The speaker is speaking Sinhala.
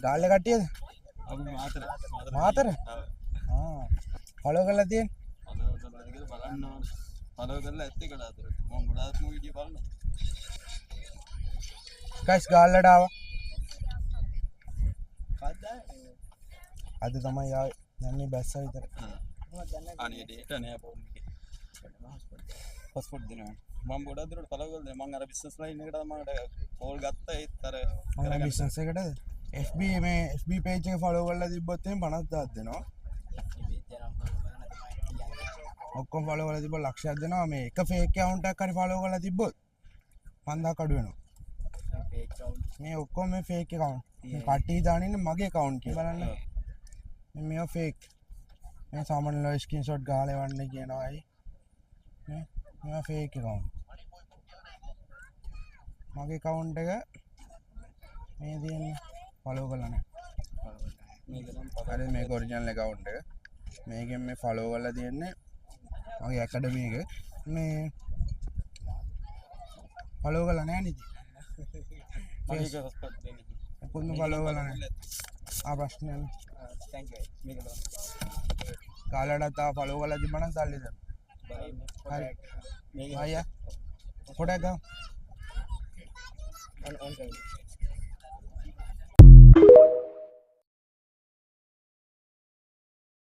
ගාල්ල කට්ටියද? මාතර? ෆලෝ කරලා තියෙන? ෆලෝ කරලා ඇත්තේ කඩ අතර මම ගොඩාක්ම වීඩියෝ බලනවා. ගයිස් ගාල්ලට ආවා. කද්දා අද තමයි ආවේ. යන්නේ බැස්ස විතර. අනේ ඩේට නෑ ෆෝන් එකේ. පාස්පෝර්ට් දෙනවා. මම ගොඩක් දුරට ෆලෝ කරලා මම අර බිස්නස් ලයින් එකට මම කෝල් ගත්තා ඒත් අර මම බිස්නස් එකටද? FB මේ FB page එක ෆලෝ කරලා තිබ්බොත් එහෙනම් 50000ක් දෙනවා. ඔක්කොම ෆලෝ කරලා තිබ්බොත් ලක්ෂයක් දෙනවා. මේ එක ෆේක් account එකක් හරි ෆලෝ කරලා තිබ්බොත් 5000ක් අඩු වෙනවා. මේ ඔක්කොම මේ ෆේක් account. මේ කට්ටිය දාන ඉන්නේ මගේ account කියලා බලන්න. මේ මේවා ෆේක්. මේ සාමාන්‍යව ස්ක්‍රීන්ෂොට් ගහලා එවන්න කියනවායි. මේ මේවා ෆේක් account. මගේ account එක මේ තියෙන්නේ ෆලෝ කරලා නැහැ. හරි මේක ඔරිජිනල් account එක. මේකෙන් මේ ෆලෝ කරලා තියෙන්නේ මගේ ඇකඩමි එක. මේ ෆලෝ කරලා නැහැ නේද? මගේ පාස්පෝර්ට් දෙන්න. කොහොමද ෆලෝ කරලා නැහැ? ප්‍රශ්නයක් නෑ. thank you මේක බලන්න. කාලකට තා ෆලෝ කරලා තිබ්බනම් සල්ලි දෙන්න. හරි. මේක අයියා. පොඩක් ගමු. on